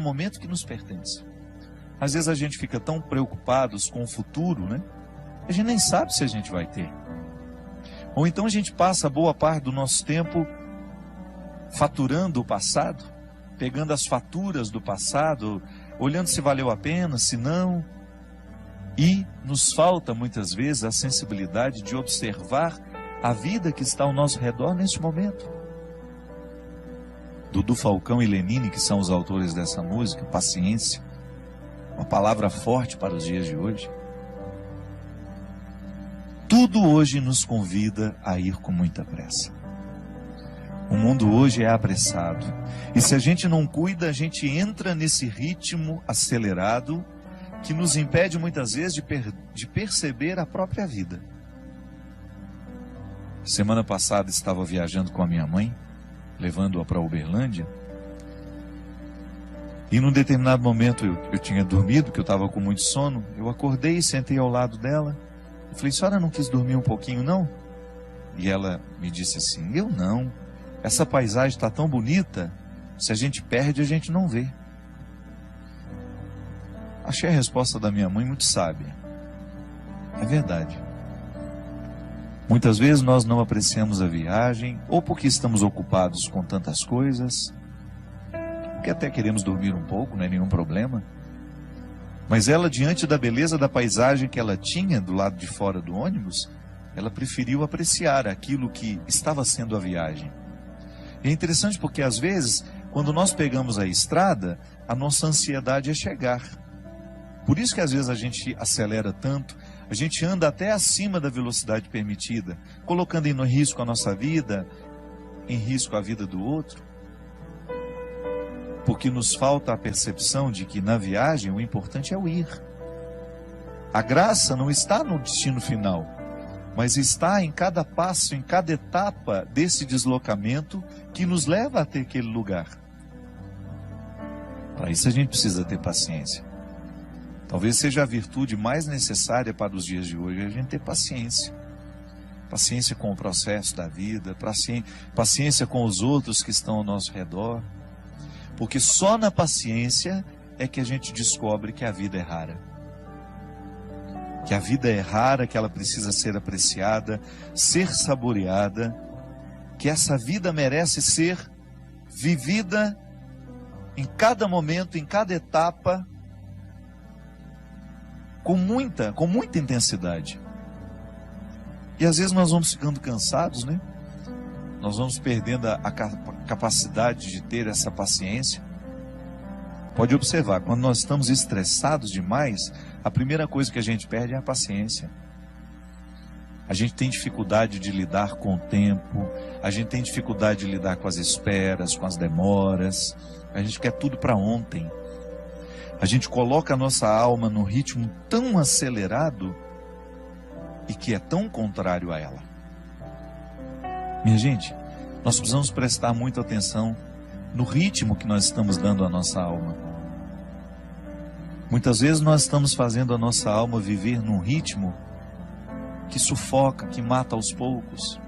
momento que nos pertence. Às vezes a gente fica tão preocupados com o futuro, né? A gente nem sabe se a gente vai ter. Ou então a gente passa boa parte do nosso tempo faturando o passado, pegando as faturas do passado, olhando se valeu a pena, se não. E nos falta muitas vezes a sensibilidade de observar a vida que está ao nosso redor neste momento. Dudu Falcão e Lenine, que são os autores dessa música, paciência, uma palavra forte para os dias de hoje. Tudo hoje nos convida a ir com muita pressa. O mundo hoje é apressado. E se a gente não cuida, a gente entra nesse ritmo acelerado que nos impede muitas vezes de perceber a própria vida. Semana passada estava viajando com a minha mãe, levando-a para Uberlândia. E num determinado momento eu tinha dormido, porque eu estava com muito sono. Eu acordei, sentei ao lado dela. Eu falei: senhora não quis dormir um pouquinho não? E ela me disse assim: eu não. Essa paisagem está tão bonita, se a gente perde, a gente não vê. Achei a resposta da minha mãe muito sábia. É verdade. Muitas vezes nós não apreciamos a viagem, ou porque estamos ocupados com tantas coisas, porque até queremos dormir um pouco, não é nenhum problema. Mas ela, diante da beleza da paisagem que ela tinha do lado de fora do ônibus, ela preferiu apreciar aquilo que estava sendo a viagem. É interessante porque às vezes, quando nós pegamos a estrada, a nossa ansiedade é chegar. Por isso que às vezes a gente acelera tanto, a gente anda até acima da velocidade permitida, colocando em risco a nossa vida, em risco a vida do outro. Porque nos falta a percepção de que na viagem o importante é o ir. A graça não está no destino final, mas está em cada passo, em cada etapa desse deslocamento que nos leva até aquele lugar. Para isso a gente precisa ter paciência. Talvez seja a virtude mais necessária para os dias de hoje, a gente ter paciência. Paciência com o processo da vida, paciência com os outros que estão ao nosso redor. Porque só na paciência é que a gente descobre que a vida é rara. Que a vida é rara, que ela precisa ser apreciada, ser saboreada, que essa vida merece ser vivida em cada momento, em cada etapa, com muita intensidade. E às vezes nós vamos ficando cansados, né? Nós vamos perdendo a capacidade de ter essa paciência. Pode observar, quando nós estamos estressados demais, a primeira coisa que a gente perde é a paciência. A gente tem dificuldade de lidar com o tempo, a gente tem dificuldade de lidar com as esperas, com as demoras, a gente quer tudo para ontem. A gente coloca a nossa alma num ritmo tão acelerado e que é tão contrário a ela. Minha gente, nós precisamos prestar muita atenção no ritmo que nós estamos dando à nossa alma. Muitas vezes nós estamos fazendo a nossa alma viver num ritmo que sufoca, que mata aos poucos.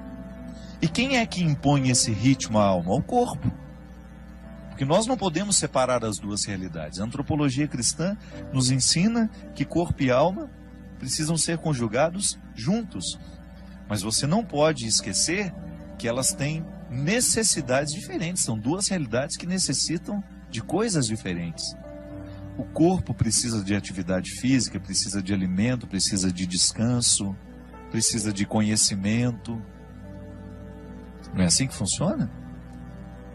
E quem é que impõe esse ritmo à alma? O corpo. Porque nós não podemos separar as duas realidades. A antropologia cristã nos ensina que corpo e alma precisam ser conjugados juntos. Mas você não pode esquecer que elas têm necessidades diferentes. São duas realidades que necessitam de coisas diferentes. O corpo precisa de atividade física, precisa de alimento, precisa de descanso, precisa de conhecimento. Não é assim que funciona?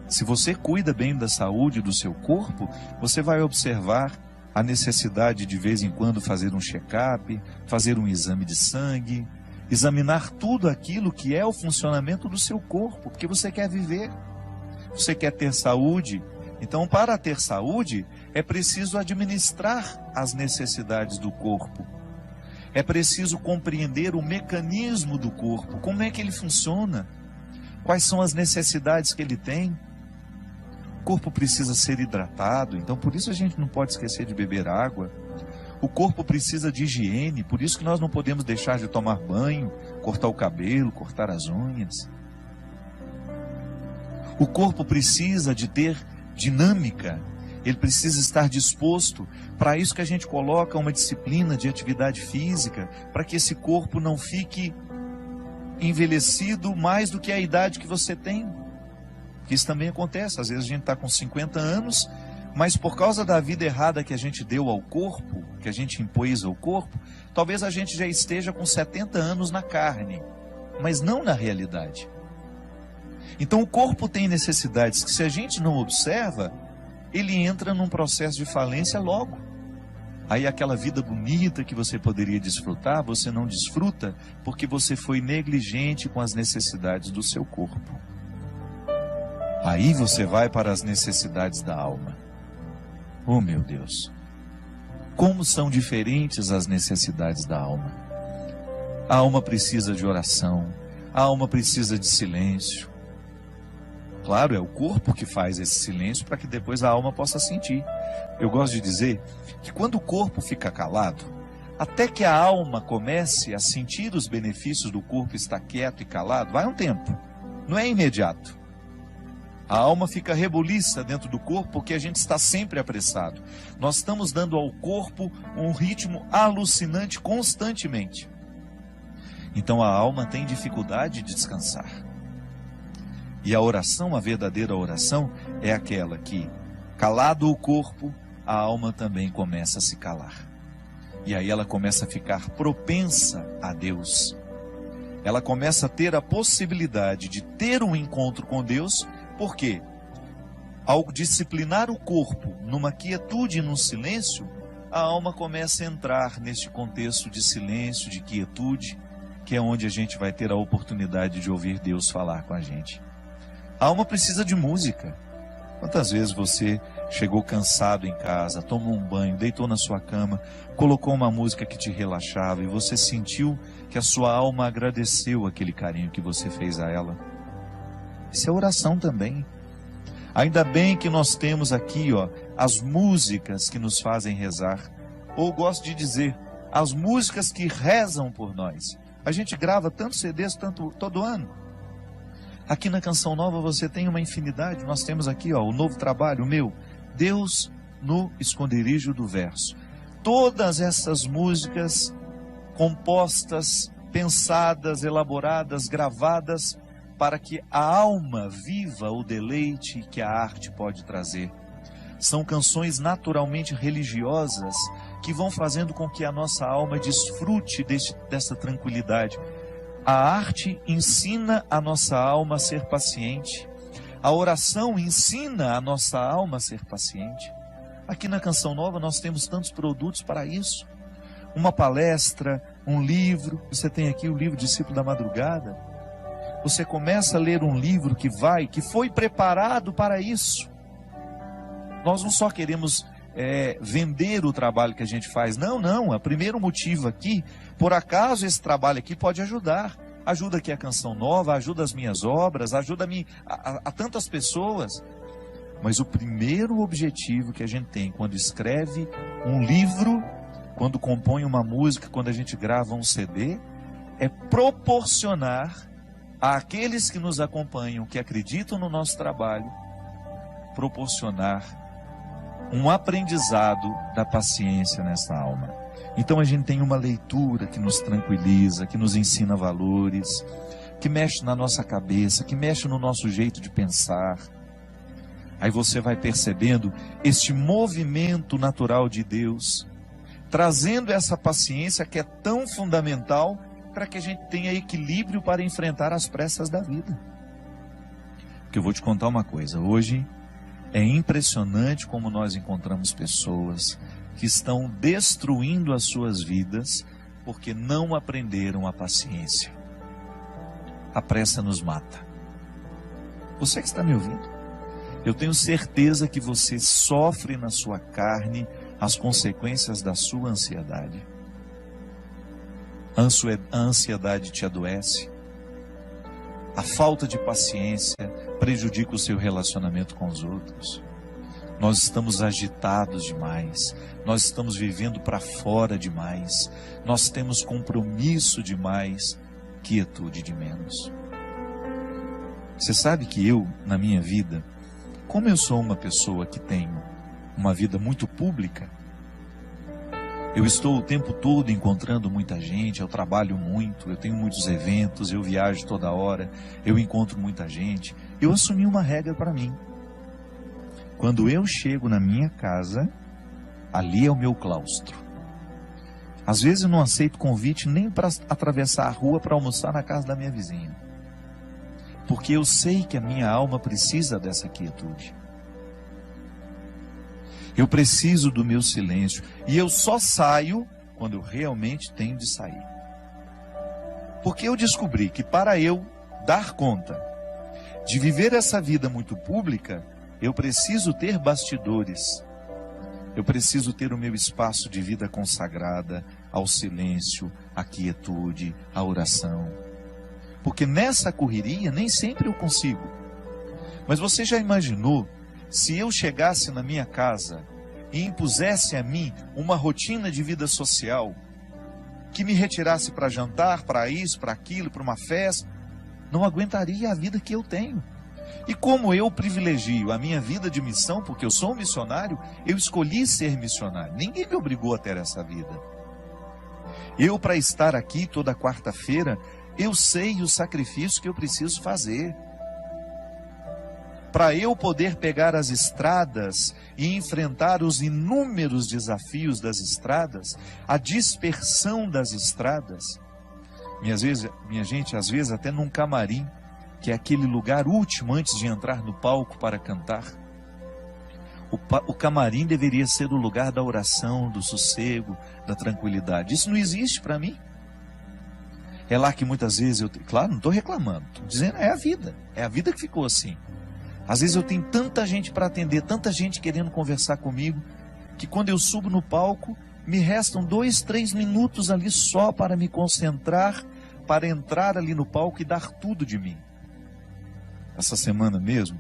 Se você cuida bem da saúde do seu corpo, você vai observar a necessidade de vez em quando fazer um check-up, fazer um exame de sangue, examinar tudo aquilo que é o funcionamento do seu corpo, porque você quer viver, você quer ter saúde. Então, para ter saúde, é preciso administrar as necessidades do corpo. É preciso compreender o mecanismo do corpo, como é que ele funciona, quais são as necessidades que ele tem. O corpo precisa ser hidratado, então por isso a gente não pode esquecer de beber água. O corpo precisa de higiene, por isso que nós não podemos deixar de tomar banho, cortar o cabelo, cortar as unhas. O corpo precisa de ter dinâmica, ele precisa estar disposto. Para isso que a gente coloca uma disciplina de atividade física, para que esse corpo não fique envelhecido mais do que a idade que você tem. Porque isso também acontece, às vezes a gente está com 50 anos, mas por causa da vida errada que a gente deu ao corpo, que a gente impôs ao corpo, talvez a gente já esteja com 70 anos na carne, mas não na realidade. Então o corpo tem necessidades que, se a gente não observa, ele entra num processo de falência logo. Aí aquela vida bonita que você poderia desfrutar, você não desfruta porque você foi negligente com as necessidades do seu corpo. Aí você vai para as necessidades da alma. Oh, meu Deus! Como são diferentes as necessidades da alma. A alma precisa de oração, a alma precisa de silêncio. Claro, é o corpo que faz esse silêncio para que depois a alma possa sentir. Eu gosto de dizer que quando o corpo fica calado, até que a alma comece a sentir os benefícios do corpo estar quieto e calado, vai um tempo, não é imediato. A alma fica rebuliça dentro do corpo porque a gente está sempre apressado. Nós estamos dando ao corpo um ritmo alucinante constantemente. Então a alma tem dificuldade de descansar. E a oração, a verdadeira oração, é aquela que, calado o corpo, a alma também começa a se calar. E aí ela começa a ficar propensa a Deus. Ela começa a ter a possibilidade de ter um encontro com Deus. Por quê? Ao disciplinar o corpo numa quietude e num silêncio, a alma começa a entrar neste contexto de silêncio, de quietude, que é onde a gente vai ter a oportunidade de ouvir Deus falar com a gente. A alma precisa de música. Quantas vezes você chegou cansado em casa, tomou um banho, deitou na sua cama, colocou uma música que te relaxava e você sentiu que a sua alma agradeceu aquele carinho que você fez a ela? Isso é oração também. Ainda bem que nós temos aqui, as músicas que nos fazem rezar. Ou gosto de dizer, as músicas que rezam por nós. A gente grava tantos CDs todo ano. Aqui na Canção Nova você tem uma infinidade. Nós temos aqui o novo trabalho, o meu, Deus no Esconderijo do Verso. Todas essas músicas compostas, pensadas, elaboradas, gravadas, para que a alma viva o deleite que a arte pode trazer. São canções naturalmente religiosas que vão fazendo com que a nossa alma desfrute dessa tranquilidade. A arte ensina a nossa alma a ser paciente. A oração ensina a nossa alma a ser paciente. Aqui na Canção Nova nós temos tantos produtos para isso. Uma palestra, um livro. Você tem aqui o livro Discípulo da Madrugada. Você começa a ler um livro que foi preparado para isso. Nós não só queremos vender o trabalho que a gente faz. Não. O primeiro motivo aqui, por acaso esse trabalho aqui pode ajudar. Ajuda aqui a Canção Nova, ajuda as minhas obras, ajuda a tantas pessoas. Mas o primeiro objetivo que a gente tem quando escreve um livro, quando compõe uma música, quando a gente grava um CD, é proporcionar àqueles que nos acompanham, que acreditam no nosso trabalho, proporcionar um aprendizado da paciência nessa alma. Então a gente tem uma leitura que nos tranquiliza, que nos ensina valores, que mexe na nossa cabeça, que mexe no nosso jeito de pensar. Aí você vai percebendo este movimento natural de Deus, trazendo essa paciência que é tão fundamental para que a gente tenha equilíbrio para enfrentar as pressas da vida. Porque eu vou te contar uma coisa, hoje é impressionante como nós encontramos pessoas que estão destruindo as suas vidas porque não aprenderam a paciência. A pressa nos mata. Você que está me ouvindo, eu tenho certeza que você sofre na sua carne as consequências da sua ansiedade. A ansiedade te adoece. A falta de paciência prejudica o seu relacionamento com os outros. Nós estamos agitados demais. Nós estamos vivendo para fora demais. Nós temos compromisso demais, quietude de menos. Você sabe que eu, na minha vida, como eu sou uma pessoa que tenho uma vida muito pública. Eu estou o tempo todo encontrando muita gente, eu trabalho muito, eu tenho muitos eventos, eu viajo toda hora, eu encontro muita gente. Eu assumi uma regra para mim. Quando eu chego na minha casa, ali é o meu claustro. Às vezes eu não aceito convite nem para atravessar a rua para almoçar na casa da minha vizinha. Porque eu sei que a minha alma precisa dessa quietude. Eu preciso do meu silêncio. E eu só saio quando eu realmente tenho de sair. Porque eu descobri que para eu dar conta de viver essa vida muito pública, eu preciso ter bastidores. Eu preciso ter o meu espaço de vida consagrada ao silêncio, à quietude, à oração. Porque nessa correria nem sempre eu consigo. Mas você já imaginou se eu chegasse na minha casa e impusesse a mim uma rotina de vida social que me retirasse para jantar, para isso, para aquilo, para uma festa? Não aguentaria a vida que eu tenho. E como eu privilegio a minha vida de missão, porque eu sou um missionário, eu escolhi ser missionário. Ninguém me obrigou a ter essa vida. Eu, para estar aqui toda quarta-feira, eu sei o sacrifício que eu preciso fazer. Para eu poder pegar as estradas e enfrentar os inúmeros desafios das estradas, a dispersão das estradas. Minha gente, às vezes até num camarim, que é aquele lugar último antes de entrar no palco para cantar. O camarim deveria ser o lugar da oração, do sossego, da tranquilidade. Isso não existe para mim. É lá que muitas vezes claro, não estou reclamando, estou dizendo, é a vida que ficou assim. Às vezes eu tenho tanta gente para atender, tanta gente querendo conversar comigo, que quando eu subo no palco, me restam 2, 3 minutos ali só para me concentrar, para entrar ali no palco e dar tudo de mim. Essa semana mesmo,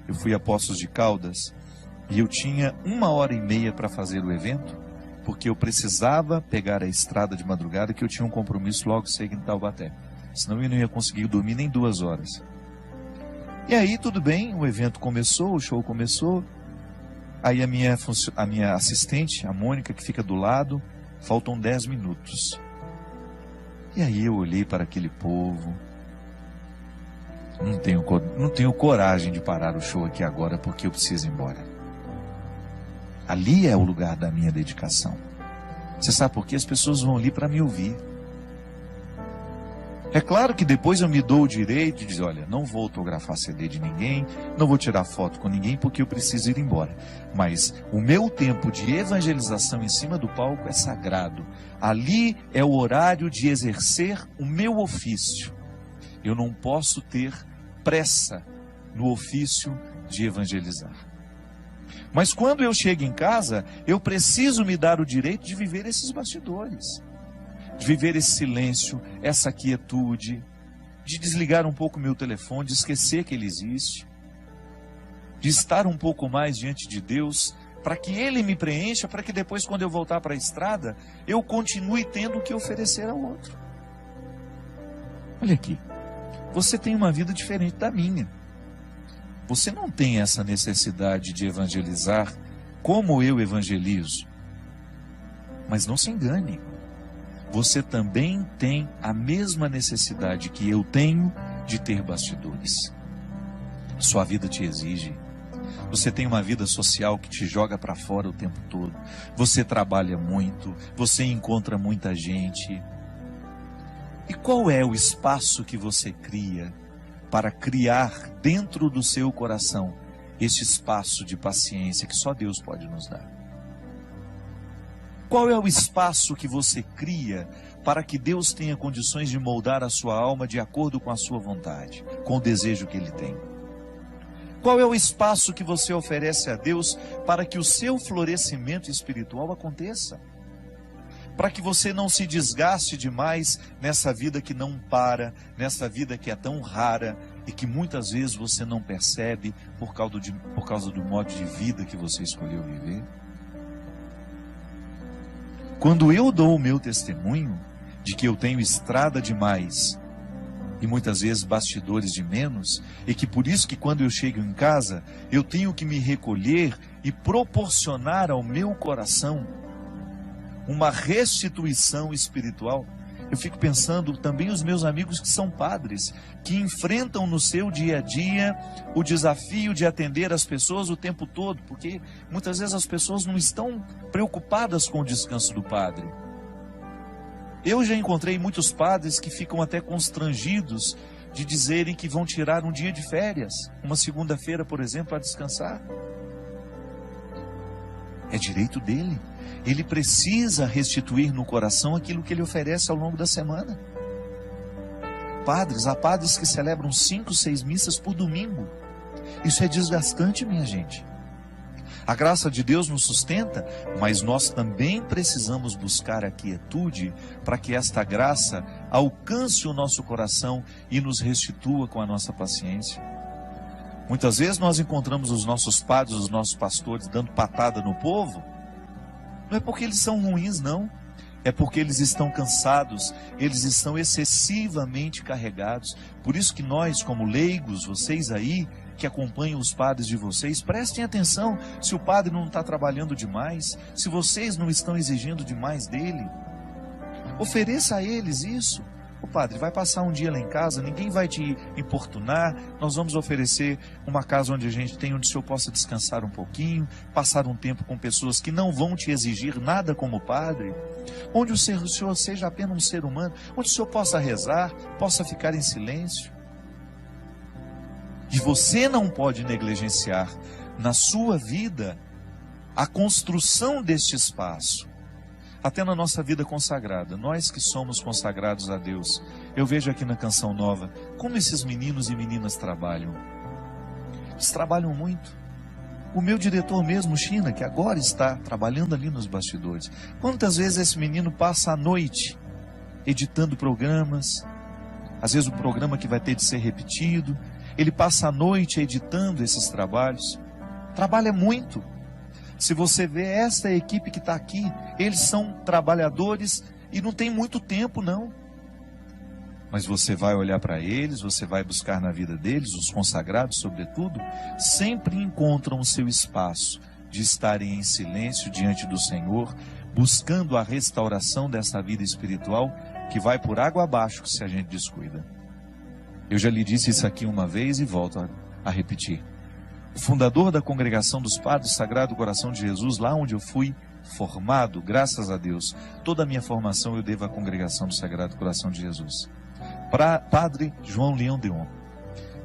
eu fui a Poços de Caldas e eu tinha 1h30 para fazer o evento, porque eu precisava pegar a estrada de madrugada, que eu tinha um compromisso logo cedo em Taubaté. Senão eu não ia conseguir dormir nem 2 horas. E aí tudo bem, o evento começou, o show começou. Aí a minha assistente, a Mônica, que fica do lado, faltam 10 minutos. E aí eu olhei para aquele povo. Não tenho coragem de parar o show aqui agora, porque eu preciso ir embora. Ali é o lugar da minha dedicação. Você sabe por quê? As pessoas vão ali para me ouvir. É claro que depois eu me dou o direito de dizer, olha, não vou autografar CD de ninguém, não vou tirar foto com ninguém, porque eu preciso ir embora. Mas o meu tempo de evangelização em cima do palco é sagrado. Ali é o horário de exercer o meu ofício. Eu não posso ter pressa no ofício de evangelizar. Mas quando eu chego em casa, eu preciso me dar o direito de viver esses bastidores, de viver esse silêncio, essa quietude, de desligar um pouco o meu telefone, de esquecer que ele existe, de estar um pouco mais diante de Deus, para que Ele me preencha, para que depois, quando eu voltar para a estrada, eu continue tendo o que oferecer ao outro. Olha aqui, você tem uma vida diferente da minha. Você não tem essa necessidade de evangelizar como eu evangelizo. Mas não se engane. Você também tem a mesma necessidade que eu tenho de ter bastidores. Sua vida te exige. Você tem uma vida social que te joga para fora o tempo todo. Você trabalha muito. Você encontra muita gente. E qual é o espaço que você cria para criar dentro do seu coração esse espaço de paciência que só Deus pode nos dar? Qual é o espaço que você cria para que Deus tenha condições de moldar a sua alma de acordo com a sua vontade, com o desejo que Ele tem? Qual é o espaço que você oferece a Deus para que o seu florescimento espiritual aconteça? Para que você não se desgaste demais nessa vida que não para, nessa vida que é tão rara e que muitas vezes você não percebe por causa do modo de vida que você escolheu viver? Quando eu dou o meu testemunho de que eu tenho estrada demais e muitas vezes bastidores de menos, e que por isso que quando eu chego em casa, eu tenho que me recolher e proporcionar ao meu coração uma restituição espiritual. Eu fico pensando também os meus amigos que são padres, que enfrentam no seu dia a dia o desafio de atender as pessoas o tempo todo, porque muitas vezes as pessoas não estão preocupadas com o descanso do padre. Eu já encontrei muitos padres que ficam até constrangidos de dizerem que vão tirar um dia de férias, uma segunda-feira, por exemplo, para descansar. É direito dele. Ele precisa restituir no coração aquilo que ele oferece ao longo da semana. Há padres que celebram 5, 6 missas por domingo. Isso é desgastante, minha gente. A graça de Deus nos sustenta, mas nós também precisamos buscar a quietude para que esta graça alcance o nosso coração e nos restitua com a nossa paciência. Muitas vezes nós encontramos os nossos padres, os nossos pastores dando patada no povo. Não é porque eles são ruins, não. É porque eles estão cansados, eles estão excessivamente carregados. Por isso que nós, como leigos, vocês aí, que acompanham os padres de vocês, prestem atenção se o padre não está trabalhando demais, se vocês não estão exigindo demais dele. Ofereça a eles isso. O padre vai passar um dia lá em casa, ninguém vai te importunar, nós vamos oferecer uma casa onde onde o senhor possa descansar um pouquinho, passar um tempo com pessoas que não vão te exigir nada como padre, onde o senhor seja apenas um ser humano, onde o senhor possa rezar, possa ficar em silêncio. E você não pode negligenciar na sua vida a construção deste espaço. Até na nossa vida consagrada, nós que somos consagrados a Deus, eu vejo aqui na Canção Nova, como esses meninos e meninas trabalham. Eles trabalham muito. O meu diretor mesmo, China, que agora está trabalhando ali nos bastidores. Quantas vezes esse menino passa a noite editando programas, às vezes o programa que vai ter de ser repetido, ele passa a noite editando esses trabalhos. Trabalha muito. Se você vê esta equipe que está aqui, eles são trabalhadores e não tem muito tempo, não. Mas você vai olhar para eles, você vai buscar na vida deles, os consagrados sobretudo, sempre encontram o seu espaço de estarem em silêncio diante do Senhor, buscando a restauração dessa vida espiritual que vai por água abaixo se a gente descuida. Eu já lhe disse isso aqui uma vez e volto a repetir. O fundador da Congregação dos Padres Sagrado Coração de Jesus, lá onde eu fui formado, graças a Deus, toda a minha formação eu devo à Congregação do Sagrado Coração de Jesus. Padre João Leão Deon,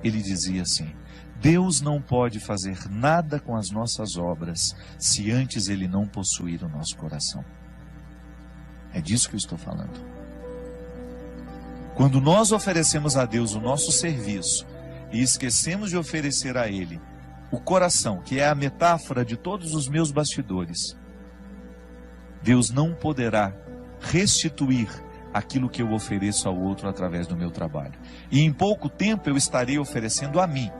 ele dizia assim: Deus não pode fazer nada com as nossas obras se antes Ele não possuir o nosso coração. É disso que eu estou falando. Quando nós oferecemos a Deus o nosso serviço e esquecemos de oferecer a Ele o coração, que é a metáfora de todos os meus bastidores, Deus não poderá restituir aquilo que eu ofereço ao outro através do meu trabalho. E em pouco tempo eu estarei oferecendo a mim.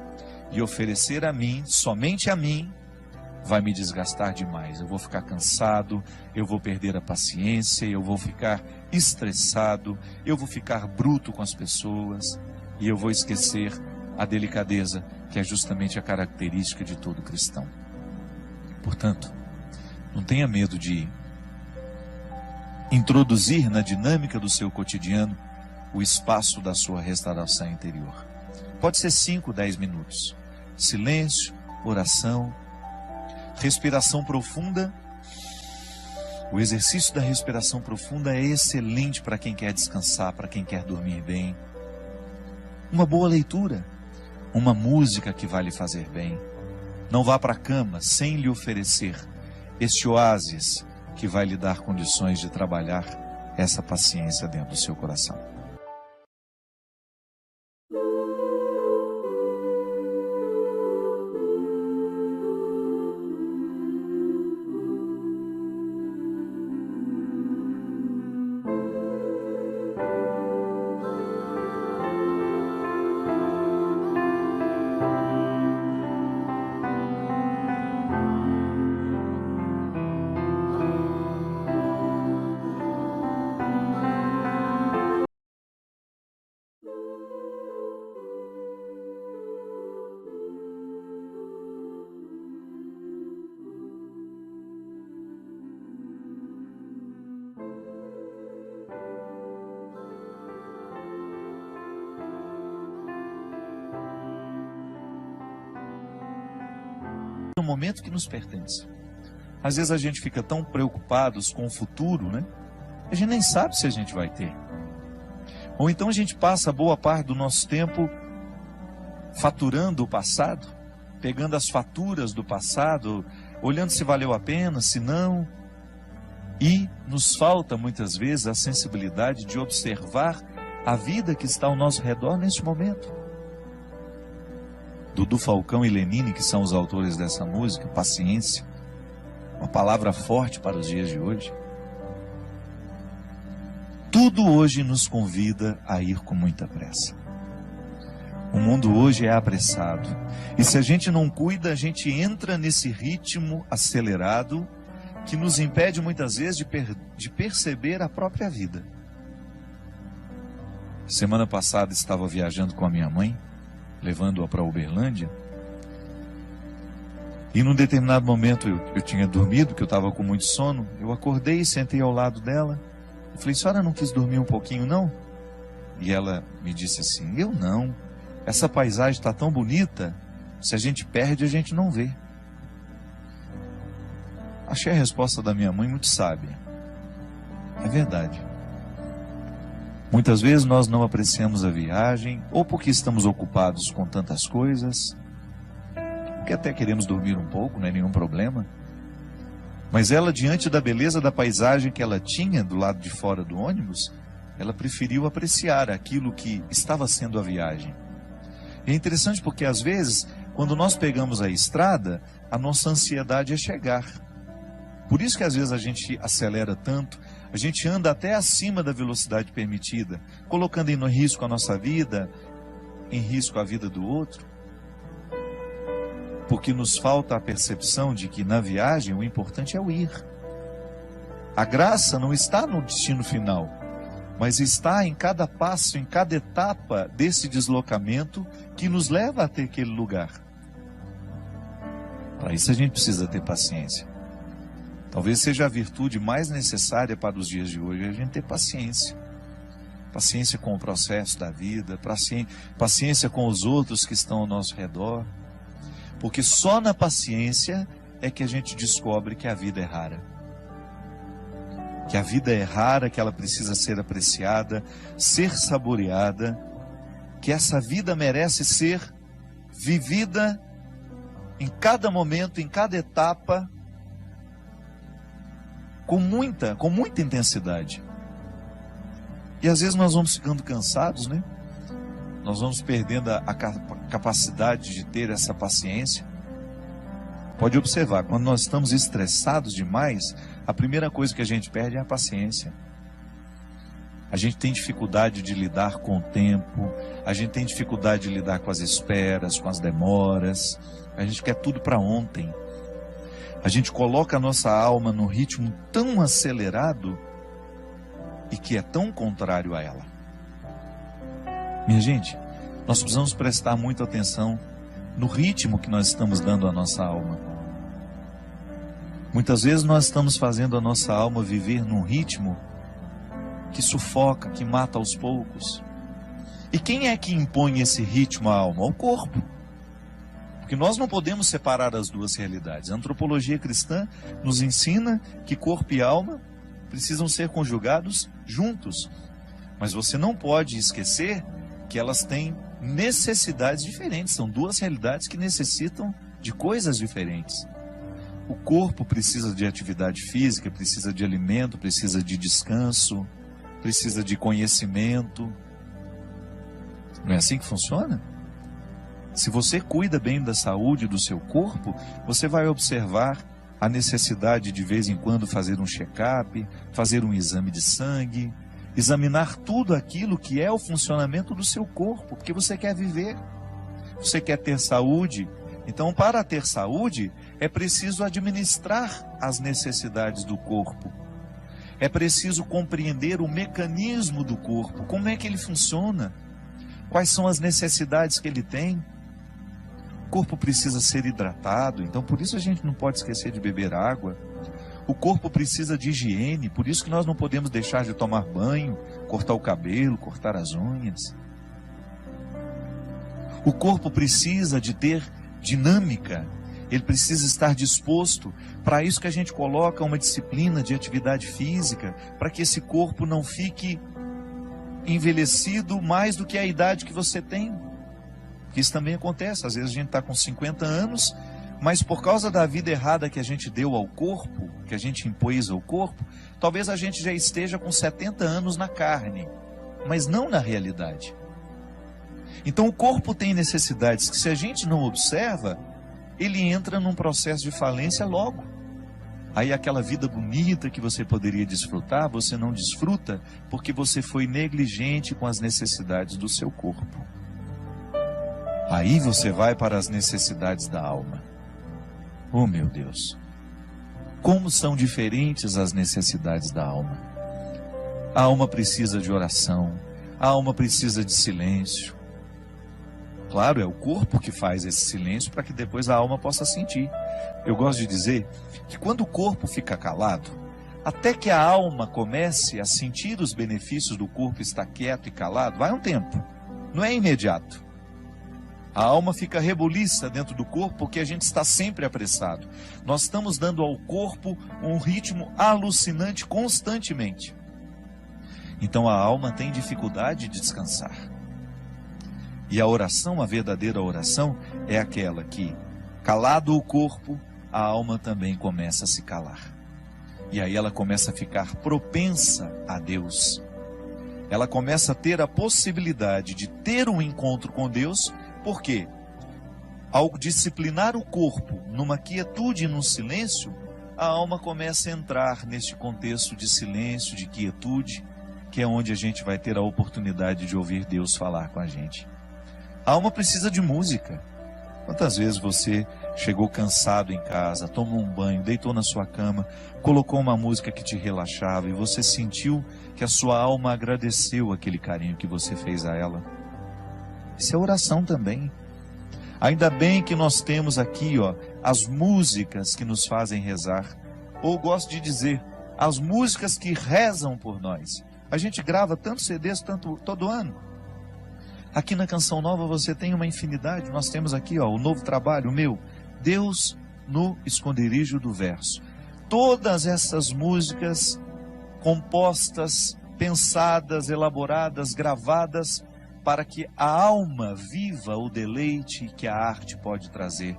E oferecer a mim, somente a mim, vai me desgastar demais. Eu vou ficar cansado, eu vou perder a paciência, eu vou ficar estressado, eu vou ficar bruto com as pessoas e eu vou esquecer a delicadeza, que é justamente a característica de todo cristão. Portanto, não tenha medo de introduzir na dinâmica do seu cotidiano o espaço da sua restauração interior. Pode ser 5, 10 minutos. Silêncio, oração, respiração profunda. O exercício da respiração profunda é excelente para quem quer descansar, para quem quer dormir bem. Uma boa leitura, uma música que vai lhe fazer bem. Não vá para a cama sem lhe oferecer este oásis que vai lhe dar condições de trabalhar essa paciência dentro do seu coração. momento que nos pertence. Às vezes a gente fica tão preocupados com o futuro, né? A gente nem sabe se a gente vai ter. Ou então a gente passa boa parte do nosso tempo faturando o passado, pegando as faturas do passado, olhando se valeu a pena, se não. E nos falta muitas vezes a sensibilidade de observar a vida que está ao nosso redor neste momento. Dudu Falcão e Lenine, que são os autores dessa música, paciência, uma palavra forte para os dias de hoje. Tudo hoje nos convida a ir com muita pressa. O mundo hoje é apressado. E se a gente não cuida, a gente entra nesse ritmo acelerado que nos impede muitas vezes de perceber a própria vida. Semana passada estava viajando com a minha mãe, levando-a para Uberlândia. E num determinado momento eu tinha dormido, que eu estava com muito sono. Eu acordei e sentei ao lado dela. Eu falei: senhora não quis dormir um pouquinho, não? E ela me disse assim: eu não. Essa paisagem está tão bonita, se a gente perde, a gente não vê. Achei a resposta da minha mãe muito sábia. É verdade. Muitas vezes nós não apreciamos a viagem, ou porque estamos ocupados com tantas coisas, porque até queremos dormir um pouco, não é nenhum problema. Mas ela, diante da beleza da paisagem que ela tinha do lado de fora do ônibus, ela preferiu apreciar aquilo que estava sendo a viagem. E é interessante porque às vezes, quando nós pegamos a estrada, a nossa ansiedade é chegar. Por isso que às vezes a gente acelera tanto, a gente anda até acima da velocidade permitida, colocando em risco a nossa vida, em risco a vida do outro. Porque nos falta a percepção de que na viagem o importante é o ir. A graça não está no destino final, mas está em cada passo, em cada etapa desse deslocamento que nos leva até aquele lugar. Para isso a gente precisa ter paciência. Talvez seja a virtude mais necessária para os dias de hoje, a gente ter paciência. Paciência com o processo da vida, paciência com os outros que estão ao nosso redor. Porque só na paciência é que a gente descobre que a vida é rara. Que a vida é rara, que ela precisa ser apreciada, ser saboreada, que essa vida merece ser vivida em cada momento, em cada etapa, com muita intensidade. E às vezes nós vamos ficando cansados, né? Nós vamos perdendo a capacidade de ter essa paciência. Pode observar, quando nós estamos estressados demais, a primeira coisa que a gente perde é a paciência. A gente tem dificuldade de lidar com o tempo, a gente tem dificuldade de lidar com as esperas, com as demoras, a gente quer tudo para ontem. A gente coloca a nossa alma num ritmo tão acelerado e que é tão contrário a ela. Minha gente, nós precisamos prestar muita atenção no ritmo que nós estamos dando à nossa alma. Muitas vezes nós estamos fazendo a nossa alma viver num ritmo que sufoca, que mata aos poucos. E quem é que impõe esse ritmo à alma? O corpo. Porque nós não podemos separar as duas realidades. A antropologia cristã nos ensina que corpo e alma precisam ser conjugados juntos. Mas você não pode esquecer que elas têm necessidades diferentes. São duas realidades que necessitam de coisas diferentes. O corpo precisa de atividade física, precisa de alimento, precisa de descanso, precisa de conhecimento. Não é assim que funciona? Se você cuida bem da saúde do seu corpo, você vai observar a necessidade de vez em quando fazer um check-up, fazer um exame de sangue, examinar tudo aquilo que é o funcionamento do seu corpo, porque você quer viver, você quer ter saúde. Então, para ter saúde, é preciso administrar as necessidades do corpo. É preciso compreender o mecanismo do corpo, como é que ele funciona, quais são as necessidades que ele tem. O corpo precisa ser hidratado, então por isso a gente não pode esquecer de beber água. O corpo precisa de higiene, por isso que nós não podemos deixar de tomar banho, cortar o cabelo, cortar as unhas. O corpo precisa de ter dinâmica, Ele precisa estar disposto. Para isso que a gente coloca uma disciplina de atividade física, para que esse corpo não fique envelhecido mais do que a idade que você tem. Isso também acontece. Às vezes a gente está com 50 anos, mas por causa da vida errada que a gente deu ao corpo, que a gente impôs ao corpo, talvez a gente já esteja com 70 anos na carne, mas não na realidade. Então o corpo tem necessidades que, se a gente não observa, ele entra num processo de falência logo. Aí aquela vida bonita que você poderia desfrutar, você não desfruta porque você foi negligente com as necessidades do seu corpo. Aí você vai para as necessidades da alma. Oh, meu Deus! Como são diferentes as necessidades da alma. A alma precisa de oração, a alma precisa de silêncio. Claro, é o corpo que faz esse silêncio para que depois a alma possa sentir. Eu gosto de dizer que quando o corpo fica calado, até que a alma comece a sentir os benefícios do corpo estar quieto e calado, vai um tempo, não é imediato. A alma fica rebuliça dentro do corpo porque a gente está sempre apressado. Nós estamos dando ao corpo um ritmo alucinante constantemente. Então a alma tem dificuldade de descansar. E a oração, a verdadeira oração, é aquela que, calado o corpo, a alma também começa a se calar. E aí ela começa a ficar propensa a Deus. Ela começa a ter a possibilidade de ter um encontro com Deus, porque ao disciplinar o corpo numa quietude e num silêncio, a alma começa a entrar neste contexto de silêncio, de quietude, que é onde a gente vai ter a oportunidade de ouvir Deus falar com a gente. A alma precisa de música. Quantas vezes você chegou cansado em casa, tomou um banho, deitou na sua cama, colocou uma música que te relaxava e você sentiu que a sua alma agradeceu aquele carinho que você fez a ela? Isso é oração também. Ainda bem que nós temos aqui, as músicas que nos fazem rezar. Ou gosto de dizer, as músicas que rezam por nós. A gente grava tantos CDs todo ano. Aqui na Canção Nova você tem uma infinidade. Nós temos aqui o novo trabalho, o meu, Deus no Esconderijo do Verso. Todas essas músicas compostas, pensadas, elaboradas, gravadas, para que a alma viva o deleite que a arte pode trazer.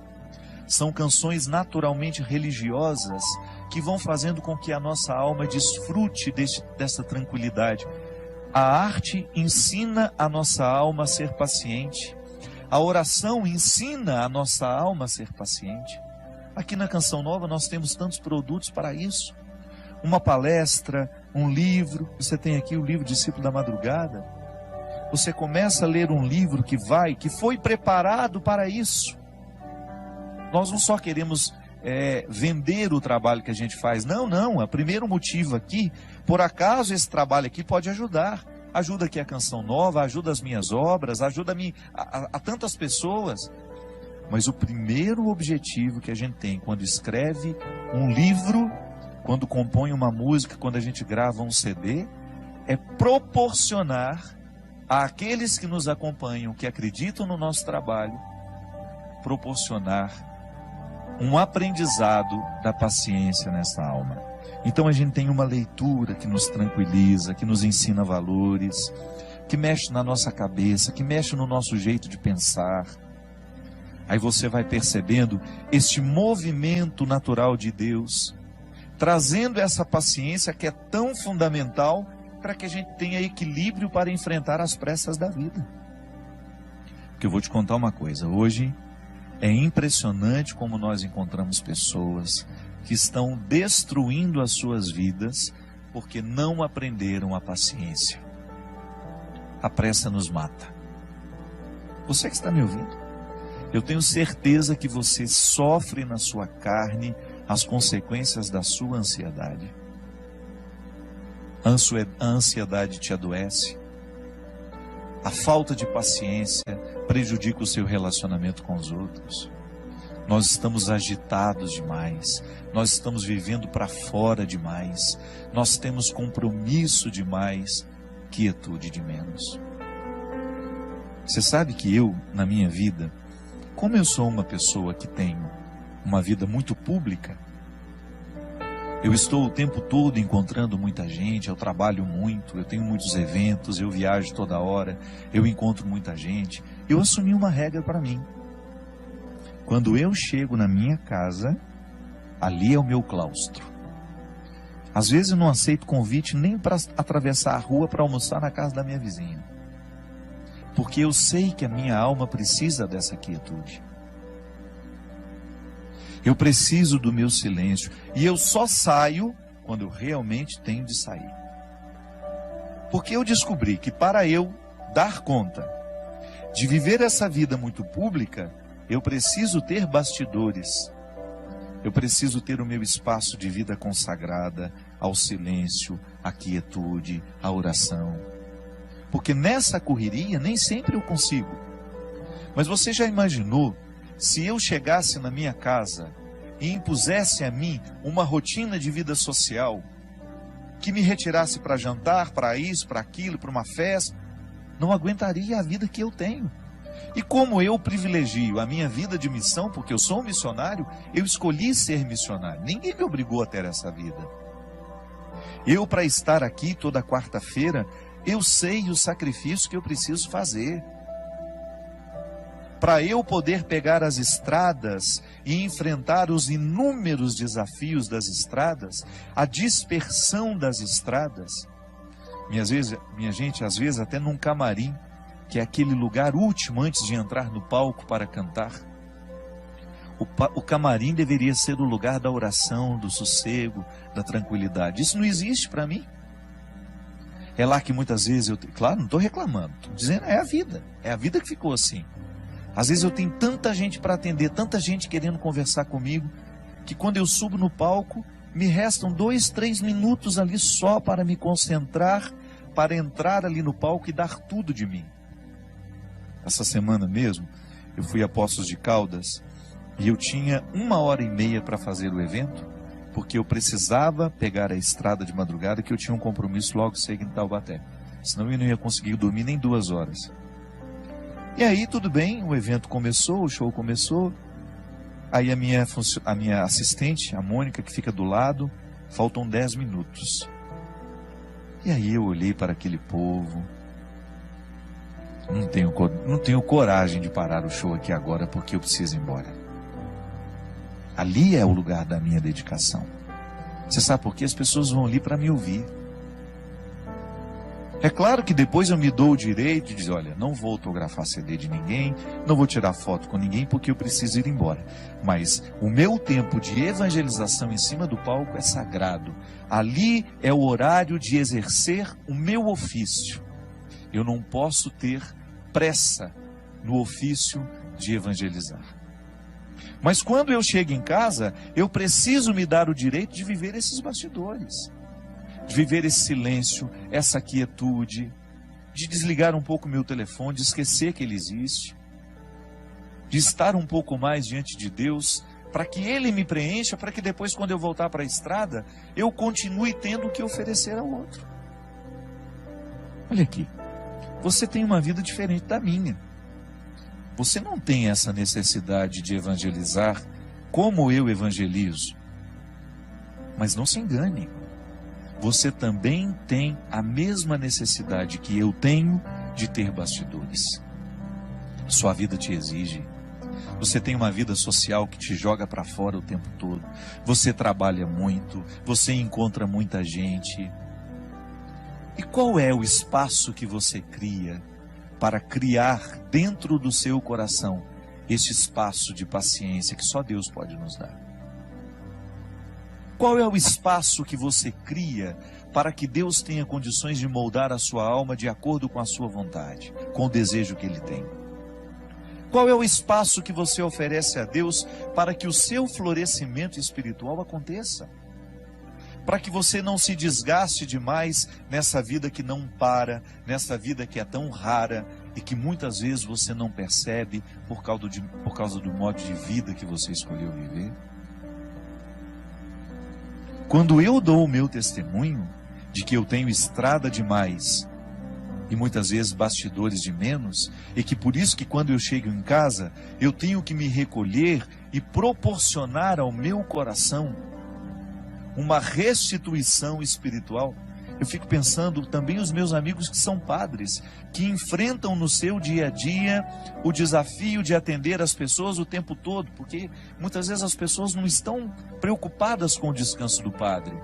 São canções naturalmente religiosas que vão fazendo com que a nossa alma desfrute dessa tranquilidade. A arte ensina a nossa alma a ser paciente. A oração ensina a nossa alma a ser paciente. Aqui na Canção Nova nós temos tantos produtos para isso. Uma palestra, um livro. Você tem aqui o livro Discípulo da Madrugada. Você começa a ler um livro que foi preparado para isso. Nós não só queremos vender o trabalho que a gente faz. Não. O primeiro motivo aqui, por acaso esse trabalho aqui pode ajudar. Ajuda aqui a Canção Nova, ajuda as minhas obras, ajuda a tantas pessoas. Mas o primeiro objetivo que a gente tem quando escreve um livro, quando compõe uma música, quando a gente grava um CD, é proporcionar àqueles que nos acompanham, que acreditam no nosso trabalho, proporcionar um aprendizado da paciência nessa alma. Então a gente tem uma leitura que nos tranquiliza, que nos ensina valores, que mexe na nossa cabeça, que mexe no nosso jeito de pensar. Aí você vai percebendo este movimento natural de Deus, trazendo essa paciência que é tão fundamental para que a gente tenha equilíbrio para enfrentar as pressas da vida. Porque eu vou te contar uma coisa, hoje é impressionante como nós encontramos pessoas que estão destruindo as suas vidas porque não aprenderam a paciência. A pressa nos mata. Você que está me ouvindo, eu tenho certeza que você sofre na sua carne as consequências da sua ansiedade. A ansiedade te adoece. A falta de paciência prejudica o seu relacionamento com os outros. Nós estamos agitados demais. Nós estamos vivendo para fora demais. Nós temos compromisso demais, quietude de menos. Você sabe que eu, na minha vida, como eu sou uma pessoa que tenho uma vida muito pública. Eu estou o tempo todo encontrando muita gente, eu trabalho muito, eu tenho muitos eventos, eu viajo toda hora, eu encontro muita gente. Eu assumi uma regra para mim. Quando eu chego na minha casa, ali é o meu claustro. Às vezes eu não aceito convite nem para atravessar a rua para almoçar na casa da minha vizinha. Porque eu sei que a minha alma precisa dessa quietude. Eu preciso do meu silêncio. E eu só saio quando eu realmente tenho de sair. Porque eu descobri que para eu dar conta de viver essa vida muito pública, eu preciso ter bastidores. Eu preciso ter o meu espaço de vida consagrada ao silêncio, à quietude, à oração. Porque nessa correria nem sempre eu consigo. Mas você já imaginou se eu chegasse na minha casa e impusesse a mim uma rotina de vida social que me retirasse para jantar, para isso, para aquilo, para uma festa? Não aguentaria a vida que eu tenho. E como eu privilegio a minha vida de missão, porque eu sou um missionário, eu escolhi ser missionário. Ninguém me obrigou a ter essa vida. Eu, para estar aqui toda quarta-feira, eu sei o sacrifício que eu preciso fazer. Para eu poder pegar as estradas e enfrentar os inúmeros desafios das estradas, a dispersão das estradas. Minha gente, às vezes até num camarim, que é aquele lugar último antes de entrar no palco para cantar. O camarim deveria ser o lugar da oração, do sossego, da tranquilidade. Isso não existe para mim. É lá que muitas vezes claro, não estou reclamando, estou dizendo, é a vida que ficou assim. Às vezes eu tenho tanta gente para atender, tanta gente querendo conversar comigo, que quando eu subo no palco, me restam 2, 3 minutos ali só para me concentrar, para entrar ali no palco e dar tudo de mim. Essa semana mesmo, eu fui a Poços de Caldas e eu tinha 1h30 para fazer o evento, porque eu precisava pegar a estrada de madrugada, que eu tinha um compromisso logo cedo em Taubaté. Senão eu não ia conseguir dormir nem 2 horas. E aí tudo bem, o evento começou, o show começou. Aí a minha assistente, a Mônica, que fica do lado, faltam 10 minutos. E aí eu olhei para aquele povo. Não tenho coragem de parar o show aqui agora, porque eu preciso ir embora. Ali é o lugar da minha dedicação. Você sabe por quê? As pessoas vão ali para me ouvir. É claro que depois eu me dou o direito de dizer, olha, não vou autografar CD de ninguém, não vou tirar foto com ninguém, porque eu preciso ir embora. Mas o meu tempo de evangelização em cima do palco é sagrado. Ali é o horário de exercer o meu ofício. Eu não posso ter pressa no ofício de evangelizar. Mas quando eu chego em casa, eu preciso me dar o direito de viver esses bastidores. De viver esse silêncio, essa quietude, de desligar um pouco o meu telefone, de esquecer que ele existe, de estar um pouco mais diante de Deus, para que Ele me preencha, para que depois, quando eu voltar para a estrada, eu continue tendo o que oferecer ao outro. Olha aqui, você tem uma vida diferente da minha. Você não tem essa necessidade de evangelizar como eu evangelizo. Mas não se engane. Você também tem a mesma necessidade que eu tenho de ter bastidores. Sua vida te exige. Você tem uma vida social que te joga para fora o tempo todo. Você trabalha muito, você encontra muita gente. E qual é o espaço que você cria para criar dentro do seu coração esse espaço de paciência que só Deus pode nos dar? Qual é o espaço que você cria para que Deus tenha condições de moldar a sua alma de acordo com a sua vontade, com o desejo que Ele tem? Qual é o espaço que você oferece a Deus para que o seu florescimento espiritual aconteça? Para que você não se desgaste demais nessa vida que não para, nessa vida que é tão rara e que muitas vezes você não percebe por causa do modo de vida que você escolheu viver? Quando eu dou o meu testemunho de que eu tenho estrada demais e muitas vezes bastidores de menos, e que por isso que quando eu chego em casa, eu tenho que me recolher e proporcionar ao meu coração uma restituição espiritual. Eu fico pensando também os meus amigos que são padres, que enfrentam no seu dia a dia o desafio de atender as pessoas o tempo todo, porque muitas vezes as pessoas não estão preocupadas com o descanso do padre.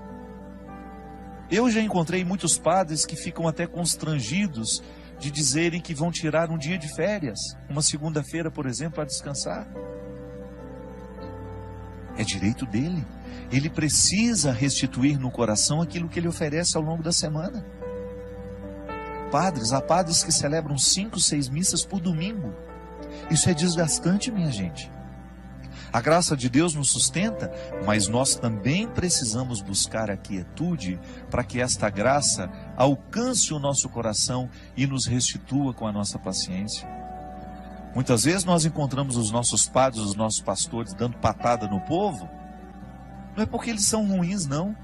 Eu já encontrei muitos padres que ficam até constrangidos de dizerem que vão tirar um dia de férias, uma segunda-feira, por exemplo, para descansar. É direito dele. Ele precisa restituir no coração aquilo que ele oferece ao longo da semana. Há padres que celebram 5, 6 missas por domingo. Isso é desgastante, minha gente. A graça de Deus nos sustenta, mas nós também precisamos buscar a quietude para que esta graça alcance o nosso coração e nos restitua com a nossa paciência. Muitas vezes nós encontramos os nossos padres, os nossos pastores dando patada no povo. Não é porque eles são ruins, não.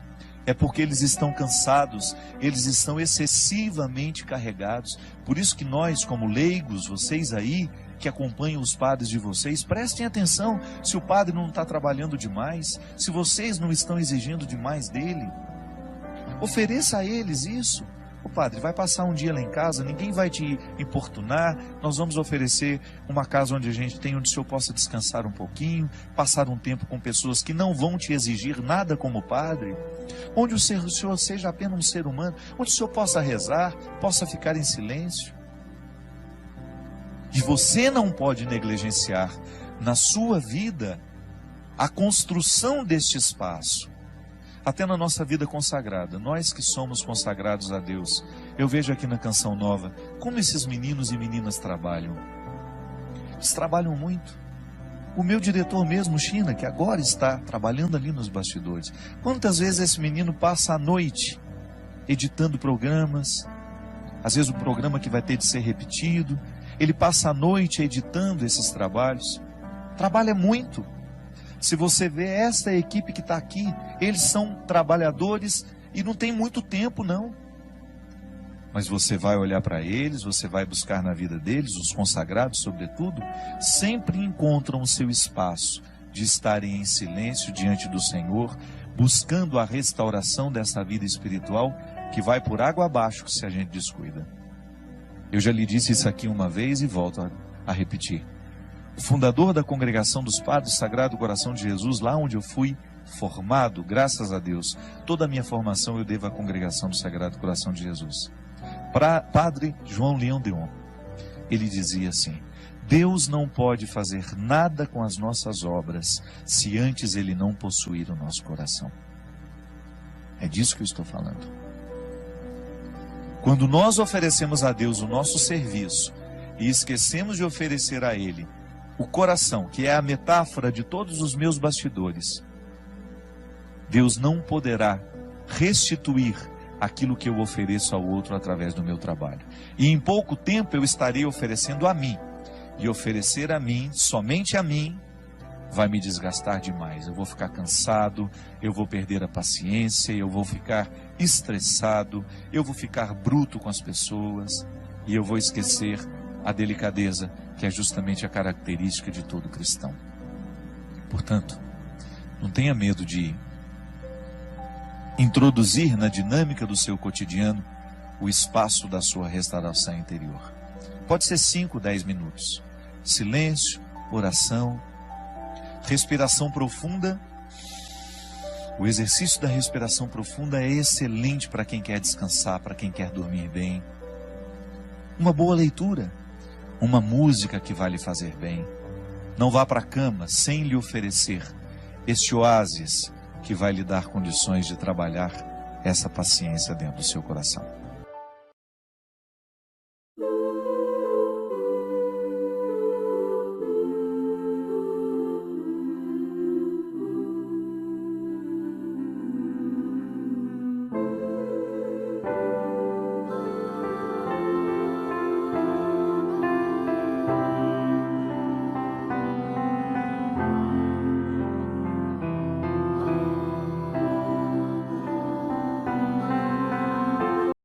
É porque eles estão cansados, eles estão excessivamente carregados. Por isso que nós, como leigos, vocês aí, que acompanham os padres de vocês, prestem atenção se o padre não está trabalhando demais, se vocês não estão exigindo demais dele. Ofereça a eles isso. O padre vai passar um dia lá em casa, ninguém vai te importunar, nós vamos oferecer uma casa onde onde o senhor possa descansar um pouquinho, passar um tempo com pessoas que não vão te exigir nada como padre, onde o senhor seja apenas um ser humano, onde o senhor possa rezar, possa ficar em silêncio. E você não pode negligenciar na sua vida a construção deste espaço. Até na nossa vida consagrada, nós que somos consagrados a Deus, eu vejo aqui na Canção Nova, como esses meninos e meninas trabalham. Eles trabalham muito. O meu diretor mesmo, China, que agora está trabalhando ali nos bastidores. Quantas vezes esse menino passa a noite editando programas, às vezes o programa que vai ter de ser repetido, ele passa a noite editando esses trabalhos. Trabalha muito. Se você vê esta equipe que está aqui, eles são trabalhadores e não tem muito tempo, não. Mas você vai olhar para eles, você vai buscar na vida deles, os consagrados sobretudo, sempre encontram o seu espaço de estarem em silêncio diante do Senhor, buscando a restauração dessa vida espiritual que vai por água abaixo se a gente descuida. Eu já lhe disse isso aqui uma vez e volto a repetir. O fundador da Congregação dos Padres Sagrado Coração de Jesus, lá onde eu fui formado, graças a Deus, toda a minha formação eu devo à Congregação do Sagrado Coração de Jesus. Padre João Leão Deon, ele dizia assim: Deus não pode fazer nada com as nossas obras se antes Ele não possuir o nosso coração. É disso que eu estou falando. Quando nós oferecemos a Deus o nosso serviço e esquecemos de oferecer a Ele o coração, que é a metáfora de todos os meus bastidores, Deus não poderá restituir aquilo que eu ofereço ao outro através do meu trabalho. E em pouco tempo eu estarei oferecendo a mim. E oferecer a mim, somente a mim, vai me desgastar demais. Eu vou ficar cansado, eu vou perder a paciência, eu vou ficar estressado, eu vou ficar bruto com as pessoas e eu vou esquecer a delicadeza, que é justamente a característica de todo cristão. Portanto, não tenha medo de introduzir na dinâmica do seu cotidiano o espaço da sua restauração interior. Pode ser 5, 10 minutos. Silêncio, oração, respiração profunda. O exercício da respiração profunda é excelente para quem quer descansar, para quem quer dormir bem. Uma boa leitura, uma música que vai lhe fazer bem. Não vá para a cama sem lhe oferecer este oásis que vai lhe dar condições de trabalhar essa paciência dentro do seu coração.